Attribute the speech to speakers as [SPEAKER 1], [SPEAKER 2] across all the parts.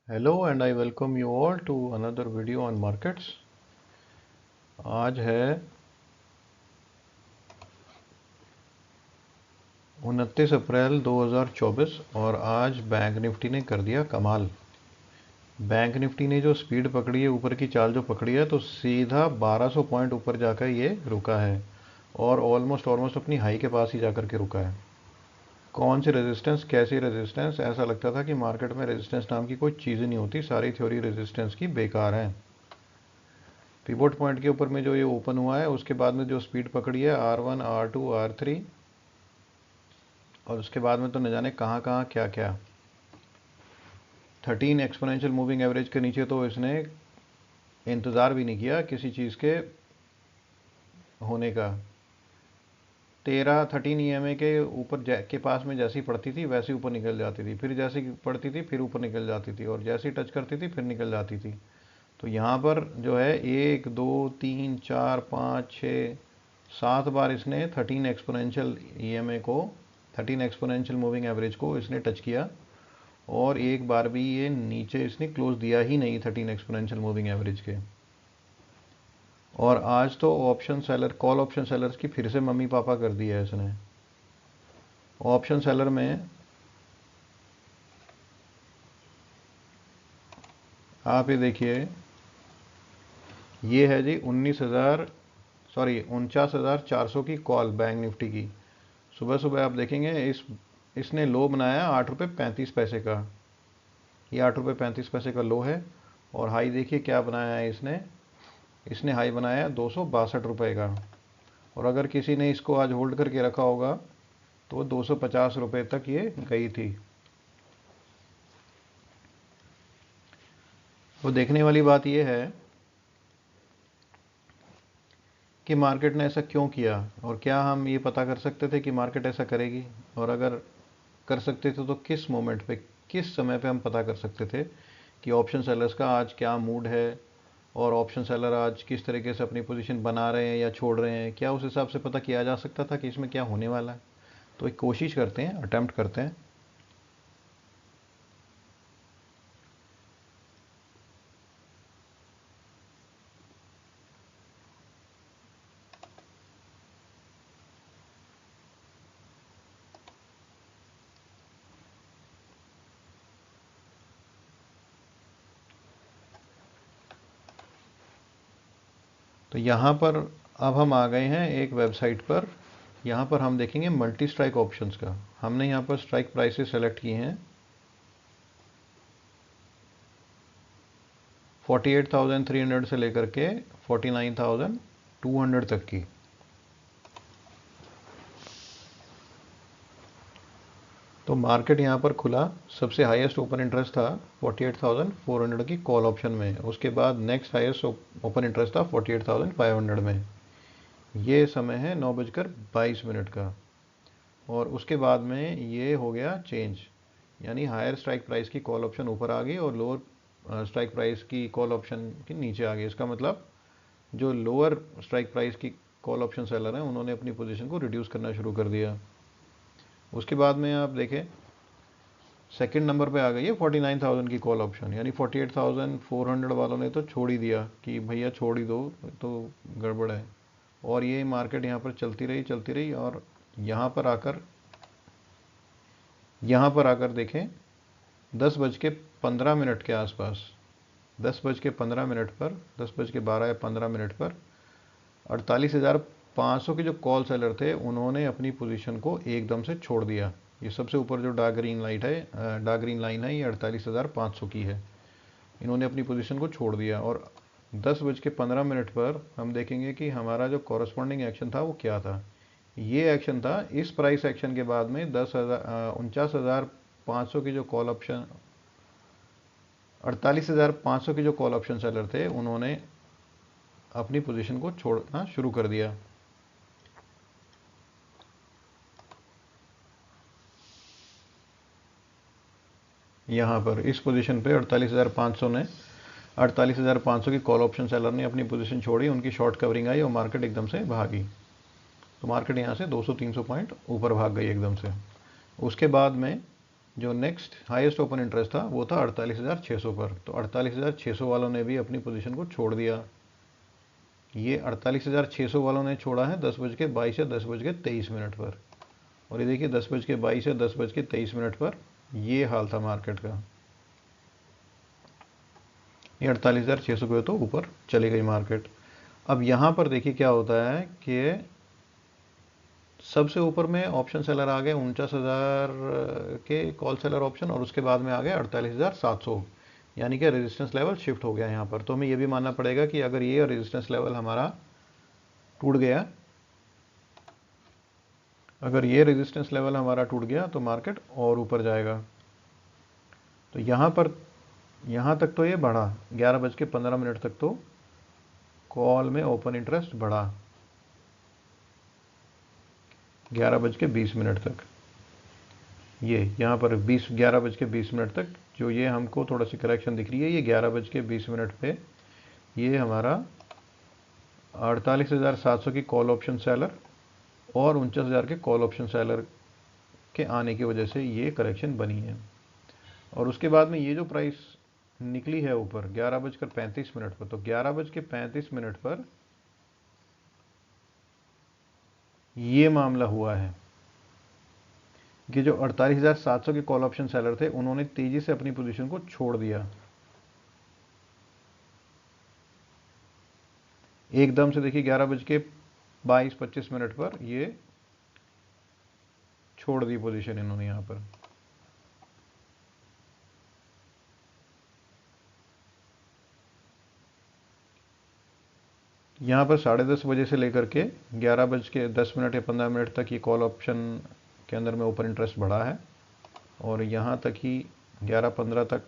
[SPEAKER 1] Hello and I welcome you all to another video on markets। आज है 29 अप्रैल 2024 और आज बैंक निफ्टी ने कर दिया कमाल। बैंक निफ्टी ने जो स्पीड पकड़ी है, ऊपर की चाल जो पकड़ी है, तो सीधा 1200 पॉइंट ऊपर जाकर ये रुका है और ऑलमोस्ट अपनी हाई के पास ही जाकर के रुका है। कौन सी रेजिस्टेंस, कैसी रेजिस्टेंस, ऐसा लगता था कि मार्केट में रेजिस्टेंस नाम की कोई चीज़ नहीं होती, सारी थ्योरी रेजिस्टेंस की बेकार है। पिवोट पॉइंट के ऊपर में जो ये ओपन हुआ है, उसके बाद में जो स्पीड पकड़ी है R1 R2 R3, और उसके बाद में तो न जाने कहाँ कहाँ क्या क्या। 13 एक्सपोनेंशियल मूविंग एवरेज के नीचे तो इसने इंतज़ार भी नहीं किया किसी चीज़ के होने का। 13 EMA के ऊपर के पास में जैसी पड़ती थी वैसे ऊपर निकल जाती थी, फिर जैसी पड़ती थी फिर ऊपर निकल जाती थी, और जैसी टच करती थी फिर निकल जाती थी। तो यहाँ पर जो है 1 2 3 4 5 6 7 बार इसने 13 एक्सपोनेंशियल EMA को, 13 एक्सपोनेंशियल मूविंग एवरेज को इसने टच किया, और एक बार भी ये नीचे इसने क्लोज दिया ही नहीं 13 एक्सपोनेंशियल मूविंग एवरेज के। और आज तो option seller, call option sellers की फिर से मम्मी पापा कर दी है इसने। ऑप्शन सेलर में आप ये देखिए, ये है जी 49,400 की कॉल बैंक निफ्टी की। सुबह सुबह आप देखेंगे इसने लो बनाया 8 रुपये 35 पैसे का। ये 8 रुपये 35 पैसे का लो है। और हाई देखिए क्या बनाया है इसने इसने हाई बनाया 262 रुपये का। और अगर किसी ने इसको आज होल्ड करके रखा होगा तो 250 रुपये तक ये गई थी। तो देखने वाली बात यह है कि मार्केट ने ऐसा क्यों किया, और क्या हम ये पता कर सकते थे कि मार्केट ऐसा करेगी, और अगर कर सकते थे तो किस मोमेंट पे, किस समय पे हम पता कर सकते थे कि ऑप्शन सेलर्स का आज क्या मूड है, और ऑप्शन सेलर आज किस तरीके से अपनी पोजीशन बना रहे हैं या छोड़ रहे हैं। क्या उस हिसाब से पता किया जा सकता था कि इसमें क्या होने वाला है? तो एक कोशिश करते हैं, अटेम्प्ट करते हैं। तो यहाँ पर अब हम आ गए हैं एक वेबसाइट पर। यहाँ पर हम देखेंगे मल्टी स्ट्राइक ऑप्शंस का। हमने यहाँ पर स्ट्राइक प्राइसेस सेलेक्ट की हैं 48,300 से लेकर के 49,200 तक की। तो मार्केट यहाँ पर खुला, सबसे हाईएस्ट ओपन इंटरेस्ट था 48,400 की कॉल ऑप्शन में। उसके बाद नेक्स्ट हाईएस्ट ओपन इंटरेस्ट था 48,500 में। ये समय है 9:22 का। और उसके बाद में ये हो गया चेंज, यानी हायर स्ट्राइक प्राइस की कॉल ऑप्शन ऊपर आ गई और लोअर स्ट्राइक प्राइस की कॉल ऑप्शन की नीचे आ गई। इसका मतलब जो लोअर स्ट्राइक प्राइस की कॉल ऑप्शन सेलर हैं उन्होंने अपनी पोजीशन को रिड्यूस करना शुरू कर दिया। उसके बाद में आप देखें सेकंड नंबर पे आ गई है 49,000 की कॉल ऑप्शन, यानी 48,400 वालों ने तो छोड़ ही दिया कि भैया छोड़ ही दो, तो गड़बड़ है। और ये मार्केट यहाँ पर चलती रही और यहाँ पर आकर देखें 10:15 के आसपास, 10:15 पर, 10:12 या 15 पर 48,500 के जो कॉल सेलर थे उन्होंने अपनी पोजीशन को एकदम से छोड़ दिया। ये सबसे ऊपर जो डार्क ग्रीन लाइन है ये 48,500 की है। इन्होंने अपनी पोजीशन को छोड़ दिया। और 10:15 पर हम देखेंगे कि हमारा जो कॉरस्पॉन्डिंग एक्शन था वो क्या था। ये एक्शन था इस प्राइस एक्शन के बाद में 49,500 की जो कॉल ऑप्शन 48,500 की जो कॉल ऑप्शन सेलर थे उन्होंने अपनी पोजीशन को छोड़ना शुरू कर दिया। यहाँ पर इस पोजीशन पे 48,500 की कॉल ऑप्शन सेलर ने अपनी पोजीशन छोड़ी, उनकी शॉर्ट कवरिंग आई और मार्केट एकदम से भागी। तो मार्केट यहाँ से 200-300 पॉइंट ऊपर भाग गई एकदम से। उसके बाद में जो नेक्स्ट हाईएस्ट ओपन इंटरेस्ट था वो था 48,600 पर। तो 48,600 वालों ने भी अपनी पोजीशन को छोड़ दिया। ये 48,600 वालों ने छोड़ा है 10:22 या 10:23 पर। और ये देखिए 10:22 या 10:23 पर ये हाल था मार्केट का। ये 48,600 पे तो ऊपर चली गई मार्केट। अब यहाँ पर देखिए क्या होता है कि सबसे ऊपर में ऑप्शन सेलर आ गए 49,000 के कॉल सेलर ऑप्शन, और उसके बाद में आ गए 48,700, यानी कि रेजिस्टेंस लेवल शिफ्ट हो गया यहाँ पर। तो हमें ये भी मानना पड़ेगा कि अगर ये रेजिस्टेंस लेवल हमारा टूट गया, अगर ये रेजिस्टेंस लेवल हमारा टूट गया तो मार्केट और ऊपर जाएगा। तो यहाँ पर यहाँ तक तो ये बढ़ा, 11:15 तक तो कॉल में ओपन इंटरेस्ट बढ़ा, 11:20 तक। ये यहाँ पर 11:20 तक जो ये हमको थोड़ा सी करेक्शन दिख रही है, ये 11:20 पे ये हमारा 48,700 की कॉल ऑप्शन सेलर और 49,000 के कॉल ऑप्शन सेलर के आने की वजह से ये करेक्शन बनी है। और उसके बाद में ये जो प्राइस निकली है ऊपर 11:35 पर, तो 11:35 पर ये मामला हुआ है कि जो 48,700 के कॉल ऑप्शन सेलर थे उन्होंने तेजी से अपनी पोजीशन को छोड़ दिया। एकदम से देखिए 11:22-25 पर ये छोड़ दी पोजीशन इन्होंने यहाँ पर। यहाँ पर 10:30 बजे से लेकर के 11:10 या 15 तक ये कॉल ऑप्शन के अंदर में ओपन इंटरेस्ट बढ़ा है, और यहाँ तक ही 11:15 तक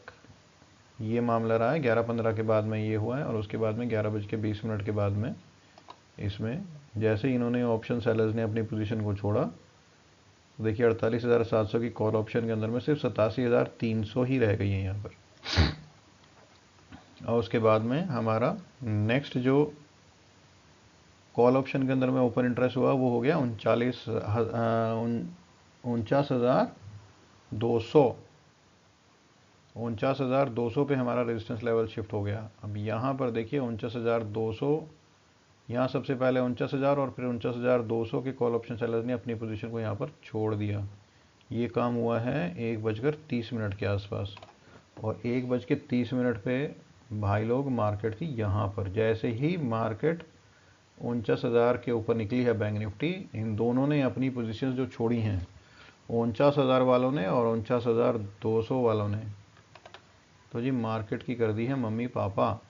[SPEAKER 1] ये मामला रहा है। 11:15 के बाद में ये हुआ है, और उसके बाद में 11:20 के बाद में इसमें जैसे ही इन्होंने ऑप्शन सेलर्स ने अपनी पोजीशन को छोड़ा, तो देखिए 48,700 की कॉल ऑप्शन के अंदर में सिर्फ 87,300 ही रह गई है यहाँ पर। और उसके बाद में हमारा नेक्स्ट जो कॉल ऑप्शन के अंदर में ओपन इंटरेस्ट हुआ वो हो गया 49,200। 49,200 पे हमारा रेजिस्टेंस लेवल शिफ्ट हो गया। अब यहाँ पर देखिए 49,200, यहाँ सबसे पहले 49,000 और फिर 49,200 के कॉल ऑप्शन सेलर्स ने अपनी पोजीशन को यहाँ पर छोड़ दिया। ये काम हुआ है 1:30 के आसपास, और 1:30 पे भाई लोग मार्केट थी यहाँ पर। जैसे ही मार्केट 49,000 के ऊपर निकली है बैंक निफ्टी, इन दोनों ने अपनी पोजीशंस जो छोड़ी हैं, 49,000 वालों ने और 49,200 वालों ने, तो जी मार्केट की कर दी है मम्मी पापा।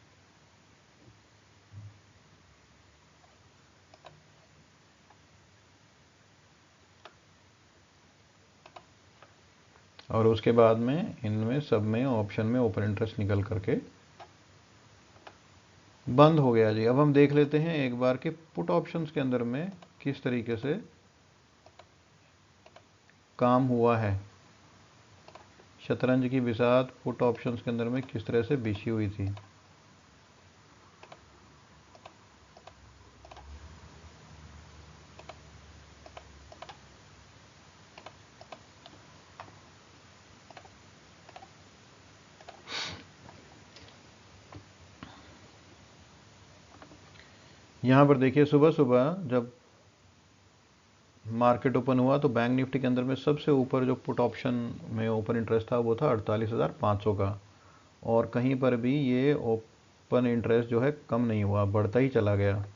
[SPEAKER 1] और उसके बाद में इनमें सब में ऑप्शन में ओपन इंटरेस्ट निकल करके बंद हो गया जी। अब हम देख लेते हैं एक बार के पुट ऑप्शंस के अंदर में किस तरीके से काम हुआ है। शतरंज की बिसात पुट ऑप्शंस के अंदर में किस तरह से बिछी हुई थी। यहाँ पर देखिए सुबह सुबह जब मार्केट ओपन हुआ तो बैंक निफ्टी के अंदर में सबसे ऊपर जो पुट ऑप्शन में ओपन इंटरेस्ट था वो था 48,500 का, और कहीं पर भी ये ओपन इंटरेस्ट जो है कम नहीं हुआ, बढ़ता ही चला गया।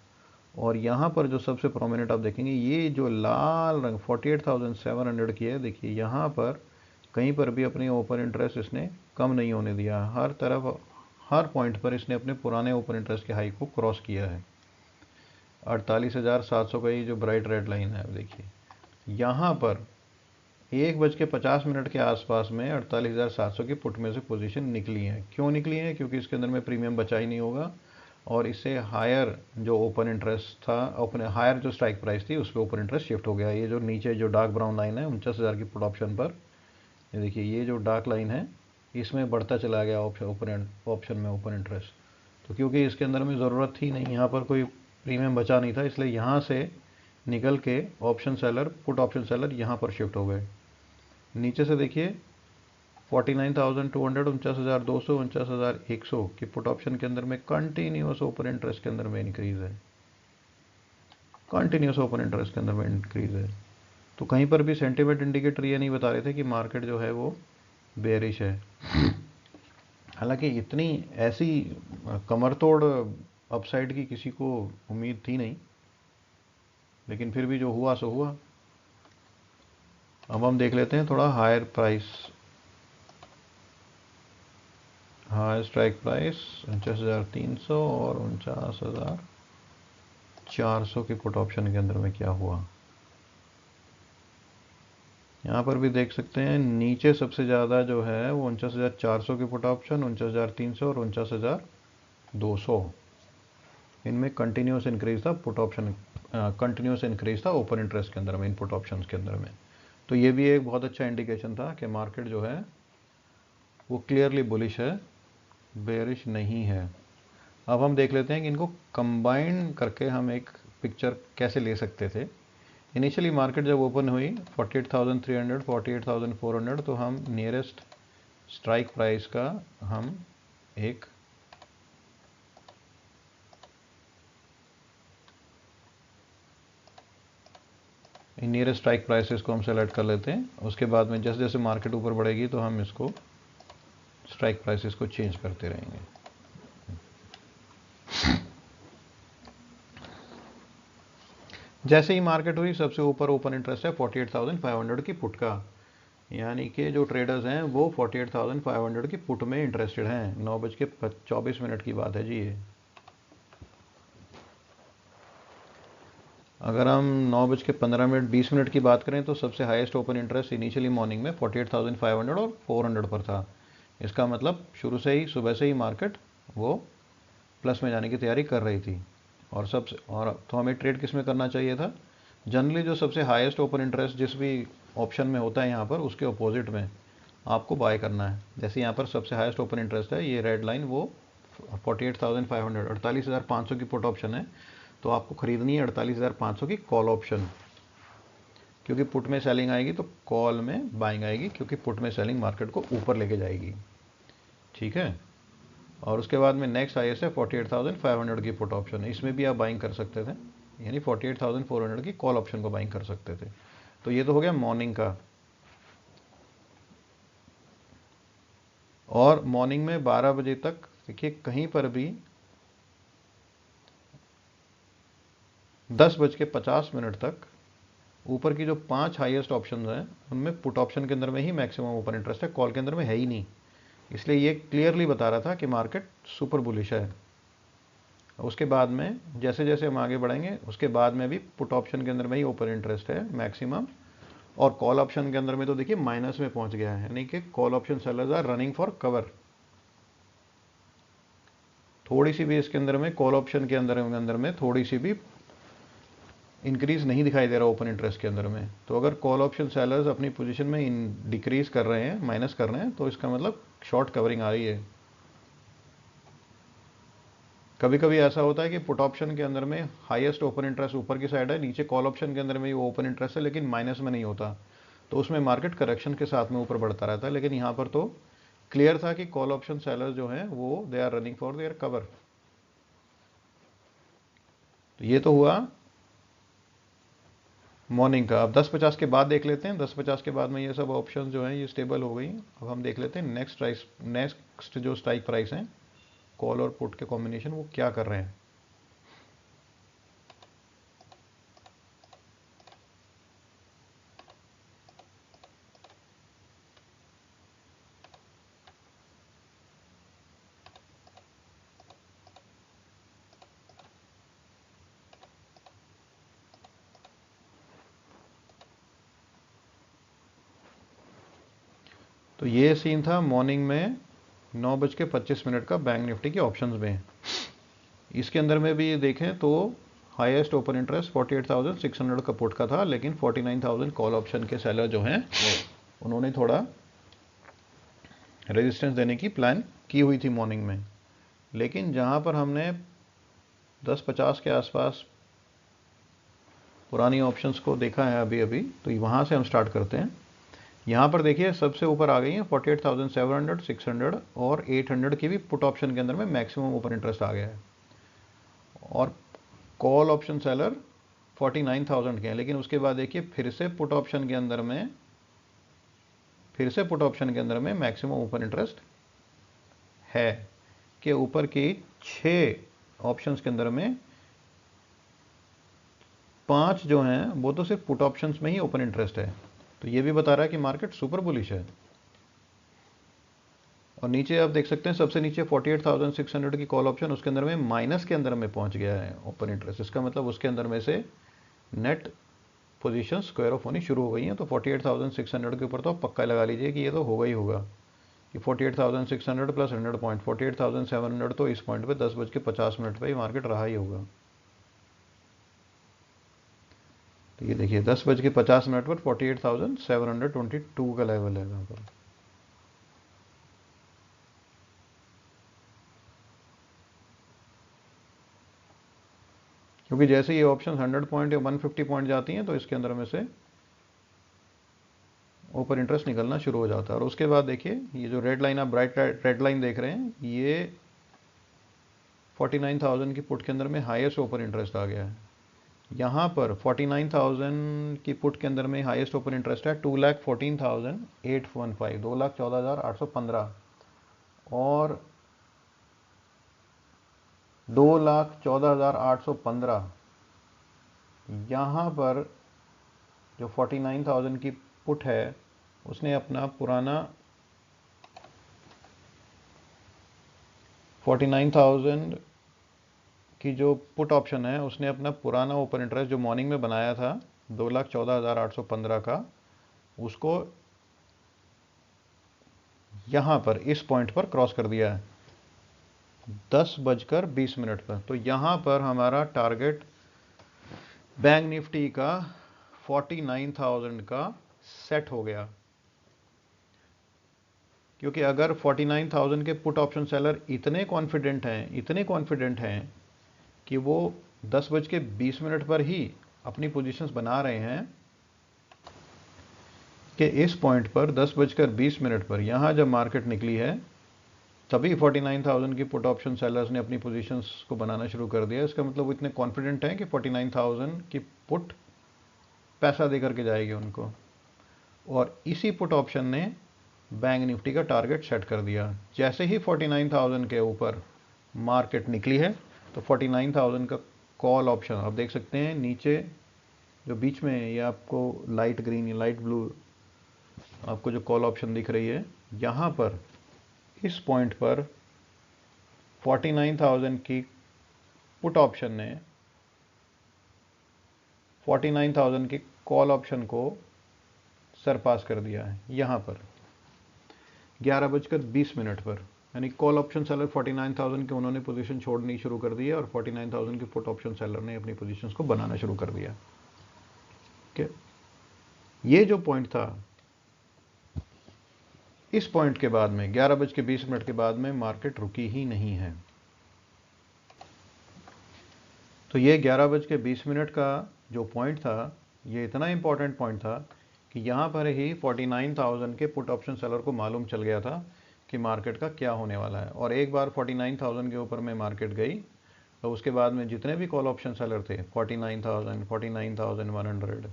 [SPEAKER 1] और यहाँ पर जो सबसे प्रोमिनेंट आप देखेंगे ये जो लाल रंग 48,700 की है, देखिए यहाँ पर कहीं पर भी अपनी ओपन इंटरेस्ट इसने कम नहीं होने दिया। हर तरफ हर पॉइंट पर इसने अपने पुराने ओपन इंटरेस्ट के हाई को क्रॉस किया है। 48,700 का ये जो ब्राइट रेड लाइन है, देखिए यहाँ पर 1:50 के आसपास में 48,700 की पुट में से पोजीशन निकली है। क्यों निकली है? क्योंकि इसके अंदर में प्रीमियम बचा ही नहीं होगा, और इससे हायर जो ओपन इंटरेस्ट था, ओपन हायर जो स्ट्राइक प्राइस थी उस पर ओपन इंटरेस्ट शिफ्ट हो गया। ये जो नीचे जो डार्क ब्राउन लाइन है 49,000 की पुट ऑप्शन पर, ये देखिए ये जो डार्क लाइन है इसमें बढ़ता चला गया ऑप्शन में ओपन इंटरेस्ट। तो क्योंकि इसके अंदर में ज़रूरत थी नहीं, यहाँ पर कोई प्रीमियम बचा नहीं था, इसलिए यहाँ से निकल के option seller put option seller यहाँ पर शिफ्ट हो गए। नीचे से देखिए 49,200, 49,200, 49,100 की पुट ऑप्शन के अंदर में कंटिन्यूस ओपन इंटरेस्ट के अंदर में इंक्रीज है, कंटिन्यूस ओपन इंटरेस्ट के अंदर में इंक्रीज है। तो कहीं पर भी सेंटीमेंट इंडिकेटर ये नहीं बता रहे थे कि मार्केट जो है वो बेयरिश है। हालांकि इतनी ऐसी कमर तोड़ अपसाइड की किसी को उम्मीद थी नहीं, लेकिन फिर भी जो हुआ सो हुआ। अब हम देख लेते हैं थोड़ा higher price, higher strike price 49,300 और 49,400 की पुट ऑप्शन के अंदर में क्या हुआ। यहाँ पर भी देख सकते हैं नीचे सबसे ज़्यादा जो है वो 49,400 की पुट ऑप्शन, 49,300 और 49,200, इनमें कंटिन्यूस इंक्रीज था पुट ऑप्शन, कंटिन्यूस इंक्रीज था ओपन इंटरेस्ट के अंदर में, इनपुट ऑप्शंस के अंदर में। तो ये भी एक बहुत अच्छा इंडिकेशन था कि मार्केट जो है वो क्लियरली बुलिश है, बेयरिश नहीं है। अब हम देख लेते हैं कि इनको कंबाइन करके हम एक पिक्चर कैसे ले सकते थे। इनिशियली मार्केट जब ओपन हुई 48,300, 48,400, तो हम नियरेस्ट स्ट्राइक प्राइस का हम एक नियरेस्ट स्ट्राइक प्राइसेस को हम सेलेक्ट कर लेते हैं। उसके बाद में जैसे जैसे मार्केट ऊपर बढ़ेगी तो हम इसको स्ट्राइक प्राइसेस को चेंज करते रहेंगे। जैसे ही मार्केट हुई सबसे ऊपर ओपन इंटरेस्ट है 48,500 की पुट का, यानी कि जो ट्रेडर्स हैं वो 48,500 की पुट में इंटरेस्टेड हैं। 9:24 की बात है जी ये। अगर हम 9:15 20 मिनट की बात करें तो सबसे highest open interest initially morning में 48,500 और 400 पर था। इसका मतलब शुरू से ही, सुबह से ही मार्केट वो प्लस में जाने की तैयारी कर रही थी। और तो हमें ट्रेड किस में करना चाहिए था? जनरली जो सबसे हाईएस्ट ओपन इंटरेस्ट जिस भी ऑप्शन में होता है यहाँ पर, उसके अपोजिट में आपको बाय करना है। जैसे यहाँ पर सबसे हाईएस्ट ओपन इंटरेस्ट है, ये रेड लाइन वो 48,500, 48,500 की पुट ऑप्शन है, तो आपको खरीदनी है 48,500 की कॉल ऑप्शन, क्योंकि पुट में सेलिंग आएगी तो कॉल में बाइंग आएगी, क्योंकि पुट में सेलिंग मार्केट को ऊपर लेके जाएगी। ठीक है। और उसके बाद में नेक्स्ट हाईएस्ट है 48,500 की पुट ऑप्शन है, इसमें भी आप बाइंग कर सकते थे, यानी 48,400 की कॉल ऑप्शन को बाइंग कर सकते थे। तो ये तो हो गया मॉर्निंग का। और मॉर्निंग में 12 बजे तक देखिए कहीं पर भी 10:50 तक ऊपर की जो 5 हाईएस्ट ऑप्शन हैं उनमें पुट ऑप्शन के अंदर में ही मैक्सिमम ओपन इंटरेस्ट है, कॉल के अंदर में है ही नहीं। इसलिए ये क्लियरली बता रहा था कि मार्केट सुपर बुलिश है। उसके बाद में जैसे जैसे हम आगे बढ़ेंगे उसके बाद में भी पुट ऑप्शन के अंदर में ही ओपन इंटरेस्ट है मैक्सिमम, और कॉल ऑप्शन के अंदर में तो देखिए माइनस में पहुंच गया है, यानी कि call option sellers are running for cover. थोड़ी सी भी इसके अंदर में कॉल ऑप्शन के अंदर में थोड़ी सी भी इंक्रीज नहीं दिखाई दे रहा ओपन इंटरेस्ट के अंदर में। तो अगर कॉल ऑप्शन सेलर्स अपनी पोजीशन में डिक्रीज कर रहे हैं, माइनस कर रहे हैं, तो इसका मतलब शॉर्ट कवरिंग आ रही है। कभी कभी ऐसा होता है कि पुट ऑप्शन के अंदर में हाईएस्ट ओपन इंटरेस्ट ऊपर की साइड है, नीचे कॉल ऑप्शन के अंदर में वो ओपन इंटरेस्ट है लेकिन माइनस में नहीं होता, तो उसमें मार्केट करेक्शन के साथ में ऊपर बढ़ता रहता है। लेकिन यहाँ पर तो क्लियर था कि कॉल ऑप्शन सेलर्स जो हैं वो they are running for their cover. तो ये तो हुआ मॉर्निंग का। अब 10:50 के बाद देख लेते हैं। 10:50 के बाद में ये सब ऑप्शन जो हैं ये स्टेबल हो गई। अब हम देख लेते हैं नेक्स्ट जो स्ट्राइक प्राइस हैं कॉल और पुट के कॉम्बिनेशन वो क्या कर रहे हैं। तो ये सीन था मॉर्निंग में 9:25 का बैंक निफ्टी के ऑप्शंस में। इसके अंदर में भी देखें तो हाईएस्ट ओपन इंटरेस्ट 48,600 का पुट का था, लेकिन 49,000 कॉल ऑप्शन के सेलर जो हैं उन्होंने थोड़ा रेजिस्टेंस देने की प्लान की हुई थी मॉर्निंग में। लेकिन जहां पर हमने 10:50 के आसपास पुरानी ऑप्शंस को देखा है अभी अभी, तो वहां से हम स्टार्ट करते हैं। यहाँ पर देखिए सबसे ऊपर आ गई है 48,700, 600 और 800 की भी पुट ऑप्शन के अंदर में मैक्सिमम ओपन इंटरेस्ट आ गया है। और कॉल ऑप्शन सेलर 49,000 के हैं, लेकिन उसके बाद देखिए फिर से पुट ऑप्शन के अंदर में मैक्सिमम ओपन इंटरेस्ट है कि ऊपर की 6 ऑप्शंस के अंदर में 5 जो हैं वो तो सिर्फ पुट ऑप्शंस में ही ओपन इंटरेस्ट है। तो ये भी बता रहा है कि मार्केट सुपर बुलिश है। और नीचे आप देख सकते हैं सबसे नीचे 48,600 की कॉल ऑप्शन, उसके अंदर में माइनस के अंदर में पहुंच गया है ओपन इंटरेस्ट। इसका मतलब उसके अंदर में से नेट पोजीशन स्क्वायर ऑफ होनी शुरू हो गई हैं। तो 48,600 के ऊपर तो आप पक्का लगा लीजिए कि ये तो होगा ही होगा कि 48,600 प्लस 100 पॉइंट 48,700 तो इस पॉइंट पे 10:50 पे ही मार्केट रहा ही होगा। तो ये देखिए 10:50 पर 48,722 का लेवल है यहाँ पर। क्योंकि जैसे ये ऑप्शन 100 पॉइंट या 150 पॉइंट जाती हैं तो इसके अंदर में से ओपन इंटरेस्ट निकलना शुरू हो जाता है। और उसके बाद देखिए ये जो रेड लाइन आप ब्राइट रेड लाइन देख रहे हैं, ये 49,000 की पुट के अंदर में हाईएस्ट ओपन इंटरेस्ट आ गया है। यहाँ पर 49,000 की पुट के अंदर में हाईएस्ट ओपन इंटरेस्ट है 2,14,815, 2,14,815 और 2,14,815। यहाँ पर जो 49,000 की पुट है उसने अपना पुराना 49,000 की जो पुट ऑप्शन है उसने अपना पुराना ओपन इंटरेस्ट जो मॉर्निंग में बनाया था 2,14,815 का, उसको यहाँ पर इस पॉइंट पर क्रॉस कर दिया है 10:20 पर। तो यहाँ पर हमारा टारगेट बैंक निफ्टी का 49,000 का सेट हो गया। क्योंकि अगर 49,000 के पुट ऑप्शन सेलर इतने कॉन्फिडेंट हैं कि वो 10:20 पर ही अपनी पोजीशंस बना रहे हैं कि इस पॉइंट पर 10:20 पर यहाँ जब मार्केट निकली है तभी 49,000 की पुट ऑप्शन सेलर्स ने अपनी पोजीशंस को बनाना शुरू कर दिया। इसका मतलब वो इतने कॉन्फिडेंट हैं कि 49,000 की पुट पैसा दे करके जाएगी उनको। और इसी पुट ऑप्शन ने बैंक निफ्टी का टारगेट सेट कर दिया। जैसे ही 49,000 के ऊपर मार्केट निकली है तो 49,000 का कॉल ऑप्शन आप देख सकते हैं नीचे जो बीच में ये आपको लाइट ग्रीन या लाइट ब्लू आपको जो कॉल ऑप्शन दिख रही है, यहाँ पर इस पॉइंट पर 49,000 की पुट ऑप्शन ने 49,000 की कॉल ऑप्शन को सरपास कर दिया है। यहाँ पर 11:20 पर, यानी कॉल ऑप्शन सेलर 49,000 के उन्होंने पोजीशन छोड़नी शुरू कर दी है और 49,000 के पुट ऑप्शन सेलर ने अपनी पोजीशंस को बनाना शुरू कर दिया। ये जो पॉइंट था, इस पॉइंट के बाद में 11:20 के बाद में मार्केट रुकी ही नहीं है। तो ये 11:20 का जो पॉइंट था, ये इतना इंपॉर्टेंट पॉइंट था कि यहाँ पर ही 49,000 के पुट ऑप्शन सेलर को मालूम चल गया था कि मार्केट का क्या होने वाला है। और एक बार 49,000 के ऊपर में मार्केट गई तो उसके बाद में जितने भी कॉल ऑप्शन सेलर थे 49,000, 49,100,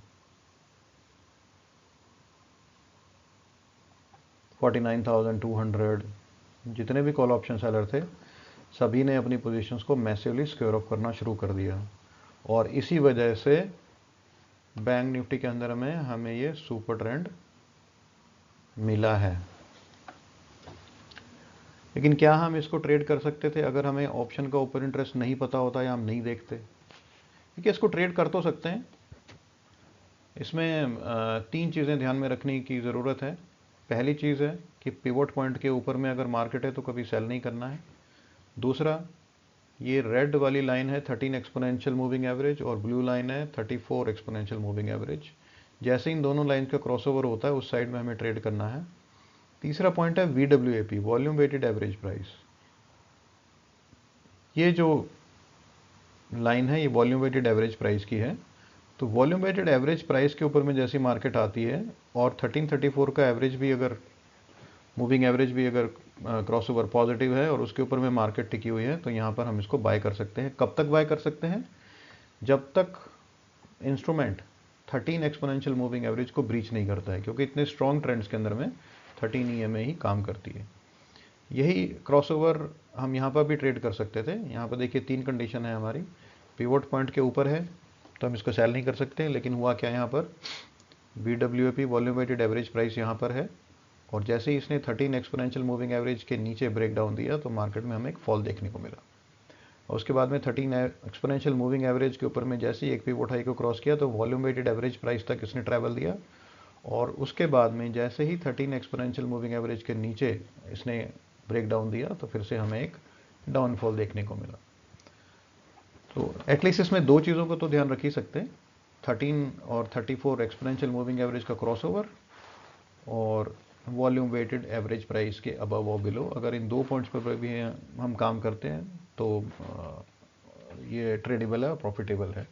[SPEAKER 1] 49,200, जितने भी कॉल ऑप्शन सेलर थे सभी ने अपनी पोजीशंस को मैसिवली स्क्वेयर ऑफ करना शुरू कर दिया। और इसी वजह से बैंक निफ्टी के अंदर में हमें ये सुपर ट्रेंड मिला है। लेकिन क्या हम इसको ट्रेड कर सकते थे अगर हमें ऑप्शन का ओपन इंटरेस्ट नहीं पता होता या हम नहीं देखते? देखिए इसको ट्रेड कर तो सकते हैं। इसमें 3 चीज़ें ध्यान में रखने की ज़रूरत है। पहली चीज़ है कि पिवट पॉइंट के ऊपर में अगर मार्केट है तो कभी सेल नहीं करना है। दूसरा, ये रेड वाली लाइन है 13 एक्सपोनेंशियल मूविंग एवरेज और ब्लू लाइन है 34 एक्सपोनेंशियल मूविंग एवरेज। जैसे इन दोनों लाइन का क्रॉसओवर होता है उस साइड में हमें ट्रेड करना है। तीसरा पॉइंट है VWAP, volume weighted average price. ये जो लाइन है ये वॉल्यूम वेटेड एवरेज प्राइस की है तो वॉल्यूम वेटेड एवरेज प्राइस के ऊपर में जैसी मार्केट आती है और 1334 का एवरेज भी अगर मूविंग एवरेज भी अगर क्रॉस ओवर पॉजिटिव है और उसके ऊपर में मार्केट टिकी हुई है, तो यहाँ पर हम इसको बाय कर सकते हैं। कब तक बाय कर सकते हैं? जब तक इंस्ट्रूमेंट 13 एक्सपोनेंशियल मूविंग एवरेज को ब्रीच नहीं करता है, क्योंकि इतने स्ट्रॉन्ग ट्रेंड्स के अंदर में 13 EMA ही काम करती है। यही क्रॉसओवर हम यहाँ पर भी ट्रेड कर सकते थे। यहाँ पर देखिए 3 कंडीशन है हमारी। पिवोट पॉइंट के ऊपर है तो हम इसको सेल नहीं कर सकते, लेकिन हुआ क्या यहाँ पर, VWAP volume weighted average price यहाँ पर है और जैसे ही इसने 13 एक्सपोनेंशियल मूविंग एवरेज के नीचे ब्रेक डाउन दिया तो मार्केट में हमें एक फॉल देखने को मिला। और उसके बाद में 13 एक्सपोनेंशियल मूविंग एवरेज के ऊपर में जैसे ही एक पिवोट हाई को क्रॉस किया तो वॉल्यूम वेटेड एवरेज प्राइस तक इसने ट्रैवल दिया और उसके बाद में जैसे ही 13 एक्सपोनेंशियल मूविंग एवरेज के नीचे इसने ब्रेक डाउन दिया तो फिर से हमें एक डाउनफॉल देखने को मिला। तो एटलीस्ट इसमें दो चीज़ों को तो ध्यान रख ही सकते हैं, 13 और 34 एक्सपोनेंशियल मूविंग एवरेज का क्रॉसओवर और वॉल्यूम वेटेड एवरेज प्राइस के अबव और बिलो। अगर इन दो पॉइंट्स पर भी हम काम करते हैं तो ये ट्रेडेबल है, प्रॉफिटेबल है।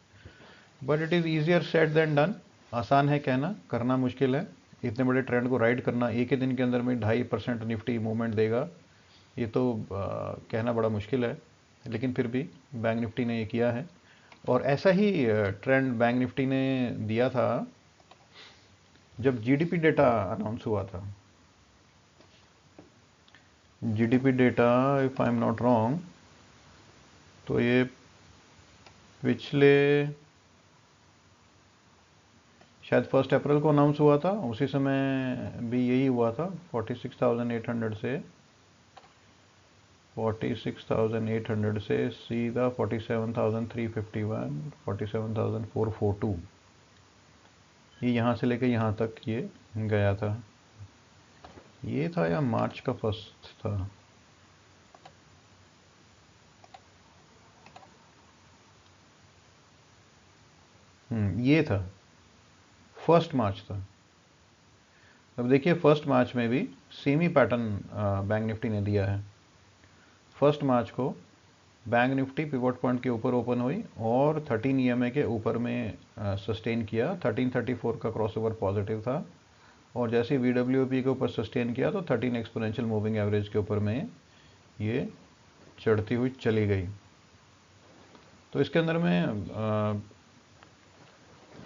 [SPEAKER 1] But it is easier said than done. आसान है कहना, करना मुश्किल है। इतने बड़े ट्रेंड को राइड करना, एक ही दिन के अंदर में 2.5% निफ्टी मूवमेंट देगा, ये तो कहना बड़ा मुश्किल है। लेकिन फिर भी बैंक निफ्टी ने ये किया है और ऐसा ही ट्रेंड बैंक निफ्टी ने दिया था जब जीडीपी डेटा अनाउंस हुआ था। GDP data, if I am not wrong, तो ये पिछले शायद 1 अप्रैल को अनाउंस हुआ था। उसी समय भी यही हुआ था। 46,800 से 46,800 से सीधा 47,351, 47,442, ये यहाँ से लेकर यहाँ तक ये गया था। ये था या मार्च का फर्स्ट था? ये था 1 मार्च था। अब देखिए 1 मार्च में भी सेम ही पैटर्न बैंक निफ्टी ने दिया है। 1 मार्च को बैंक निफ्टी पिवट पॉइंट के ऊपर ओपन हुई और 13 EMA के ऊपर में सस्टेन किया। 1334 का क्रॉसओवर पॉजिटिव था और जैसे VWAP के ऊपर सस्टेन किया तो 13 एक्सपोनेंशियल मूविंग एवरेज के ऊपर में ये चढ़ती हुई चली गई। तो इसके अंदर में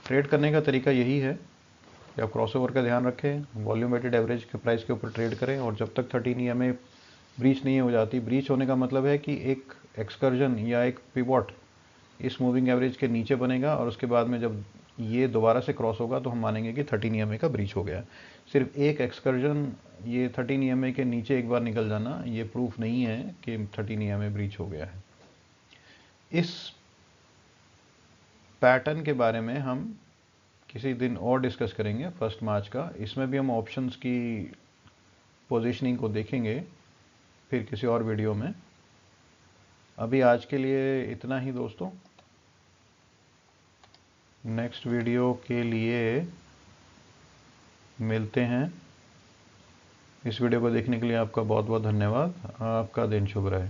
[SPEAKER 1] ट्रेड करने का तरीका यही है कि आप क्रॉसओवर का ध्यान रखें, वॉल्यूम वेटेड एवरेज के प्राइस के ऊपर ट्रेड करें और जब तक 13 EMA ब्रीच नहीं हो जाती, ब्रीच होने का मतलब है कि एक एक्सकर्जन या एक पिवॉट इस मूविंग एवरेज के नीचे बनेगा और उसके बाद में जब ये दोबारा से क्रॉस होगा तो हम मानेंगे कि 13 EMA का ब्रीच हो गया। सिर्फ एक एक्सकर्जन, ये 13 EMA के नीचे एक बार निकल जाना, ये प्रूफ नहीं है कि 13 EMA ब्रीच हो गया है। इस पैटर्न के बारे में हम किसी दिन और डिस्कस करेंगे 1 मार्च का। इसमें भी हम ऑप्शंस की पोजीशनिंग को देखेंगे फिर किसी और वीडियो में। अभी आज के लिए इतना ही दोस्तों। नेक्स्ट वीडियो के लिए मिलते हैं। इस वीडियो को देखने के लिए आपका बहुत बहुत धन्यवाद। आपका दिन शुभ रहे।